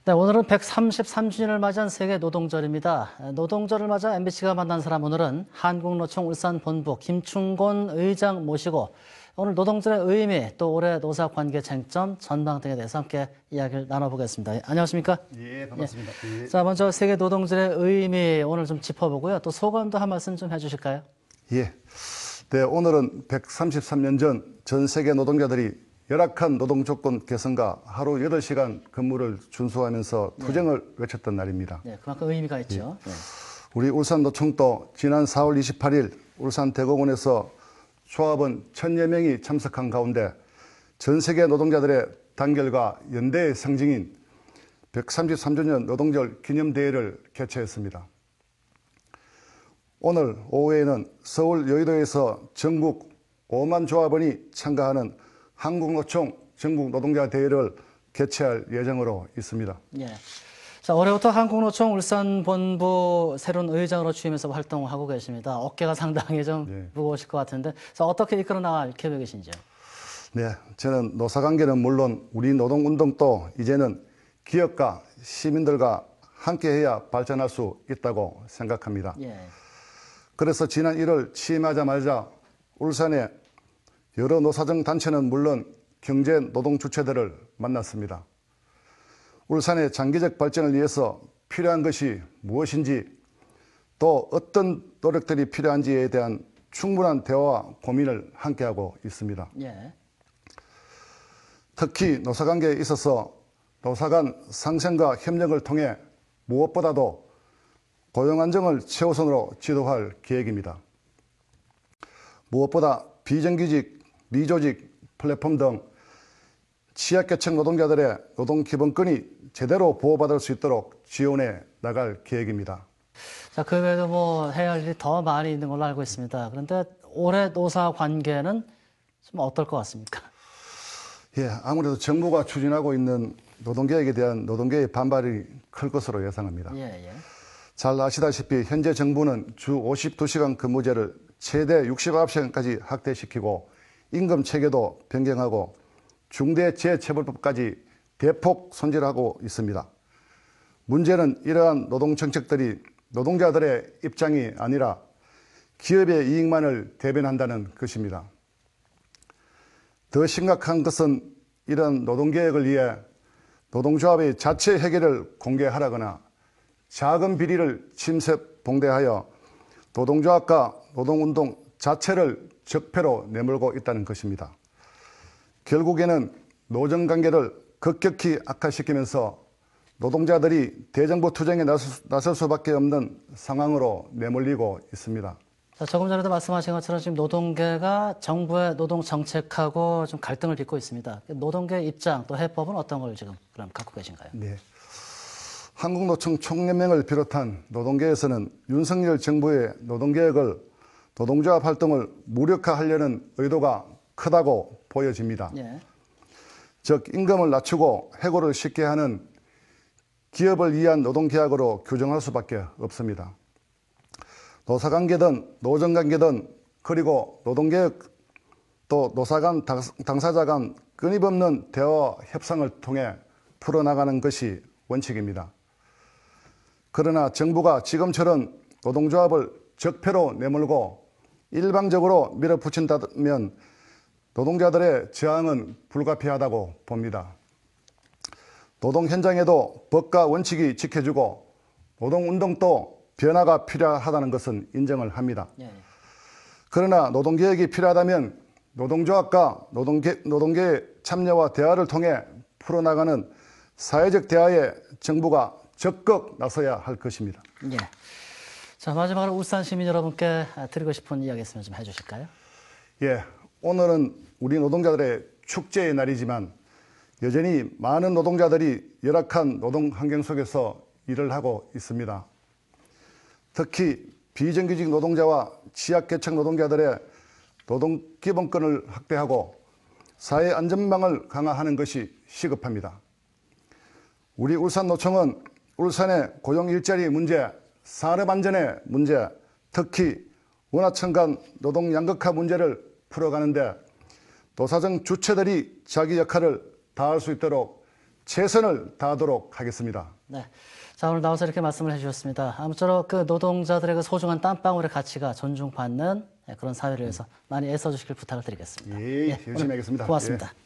네, 오늘은 133주년을 맞이한 세계 노동절입니다. 노동절을 맞아 MBC가 만난 사람, 오늘은 한국노총 울산본부 김충곤 의장 모시고 오늘 노동절의 의미, 또 올해 노사관계 쟁점, 전망 등에 대해서 함께 이야기를 나눠보겠습니다. 안녕하십니까? 예, 반갑습니다. 예. 예. 자, 먼저 세계 노동절의 의미 오늘 좀 짚어보고요. 또 소감도 한 말씀 좀 해주실까요? 예. 네, 오늘은 133년 전 세계 노동자들이 열악한 노동 조건 개선과 하루 8시간 근무를 준수하면서 투쟁을 외쳤던 날입니다. 네, 그만큼 의미가 있죠. 네. 우리 울산노총도 지난 4월 28일 울산대공원에서 조합원 1000여 명이 참석한 가운데 전 세계 노동자들의 단결과 연대의 상징인 133주년 노동절 기념대회를 개최했습니다. 오늘 오후에는 서울 여의도에서 전국 5만 조합원이 참가하는 한국노총 전국 노동자 대회를 개최할 예정으로 있습니다. 예. 자, 올해부터 한국노총 울산본부 새로운 의장으로 취임해서 활동하고 계십니다. 어깨가 상당히 좀 무거우실 것 같은데, 자, 어떻게 이끌어 나갈 계획이신지요? 네, 저는 노사관계는 물론 우리 노동운동도 이제는 기업과 시민들과 함께해야 발전할 수 있다고 생각합니다. 예. 그래서 지난 1월 취임하자마자 울산의 여러 노사정 단체는 물론 경제 노동 주체들을 만났습니다. 울산의 장기적 발전을 위해서 필요한 것이 무엇인지, 또 어떤 노력들이 필요한지에 대한 충분한 대화와 고민을 함께하고 있습니다. 예. 특히 노사관계에 있어서 노사 간 상생과 협력을 통해 무엇보다도 고용 안정을 최우선으로 지도할 계획입니다. 무엇보다 비정규직, 미조직, 플랫폼 등 취약계층 노동자들의 노동기본권이 제대로 보호받을 수 있도록 지원해 나갈 계획입니다. 자, 그 외에도 뭐 해야 할 일이 더 많이 있는 걸로 알고 있습니다. 그런데 올해 노사 관계는 좀 어떨 것 같습니까? 예, 아무래도 정부가 추진하고 있는 노동개혁에 대한 노동계의 반발이 클 것으로 예상합니다. 예, 예. 잘 아시다시피 현재 정부는 주 52시간 근무제를 최대 69시간까지 확대시키고 임금 체계도 변경하고 중대재해처벌법까지 대폭 손질하고 있습니다. 문제는 이러한 노동정책들이 노동자들의 입장이 아니라 기업의 이익만을 대변한다는 것입니다. 더 심각한 것은 이런 노동개혁을 위해 노동조합의 자체 해결을 공개하라거나 작은 비리를 침체봉대하여 노동조합과 노동운동 자체를 적폐로 내몰고 있다는 것입니다. 결국에는 노정관계를 급격히 악화시키면서 노동자들이 대정부 투쟁에 나설 수밖에 없는 상황으로 내몰리고 있습니다. 자, 조금 전에도 말씀하신 것처럼 지금 노동계가 정부의 노동 정책하고 좀 갈등을 빚고 있습니다. 노동계 입장 또 해법은 어떤 걸 지금 그럼 갖고 계신가요? 네. 한국노총 총연맹을 비롯한 노동계에서는 윤석열 정부의 노동개혁을 노동조합 활동을 무력화하려는 의도가 크다고 보여집니다. 예. 즉 임금을 낮추고 해고를 쉽게 하는 기업을 위한 노동계약으로 규정할 수밖에 없습니다. 노사관계든 노정관계든 그리고 노동개혁 또 노사 간 당사자 간 끊임없는 대화와 협상을 통해 풀어나가는 것이 원칙입니다. 그러나 정부가 지금처럼 노동조합을 적폐로 내몰고 일방적으로 밀어붙인다면 노동자들의 저항은 불가피하다고 봅니다. 노동 현장에도 법과 원칙이 지켜지고 노동운동도 변화가 필요하다는 것은 인정을 합니다. 예. 그러나 노동개혁이 필요하다면 노동조합과 노동계의 참여와 대화를 통해 풀어나가는 사회적 대화에 정부가 적극 나서야 할 것입니다. 예. 자, 마지막으로 울산 시민 여러분께 드리고 싶은 이야기 있으면 좀 해주실까요? 예, 오늘은 우리 노동자들의 축제의 날이지만 여전히 많은 노동자들이 열악한 노동 환경 속에서 일을 하고 있습니다. 특히 비정규직 노동자와 취약계층 노동자들의 노동기본권을 확대하고 사회 안전망을 강화하는 것이 시급합니다. 우리 울산노총은 울산의 고용 일자리 문제, 산업 안전의 문제, 특히 원화청 간 노동 양극화 문제를 풀어가는데 노사정 주체들이 자기 역할을 다할 수 있도록 최선을 다하도록 하겠습니다. 네. 자, 오늘 나와서 이렇게 말씀을 해주셨습니다. 아무쪼록 그 노동자들의 그 소중한 땀방울의 가치가 존중받는 그런 사회를 위해서 많이 애써주시길 부탁을 드리겠습니다. 예, 열심히 하겠습니다. 고맙습니다. 예.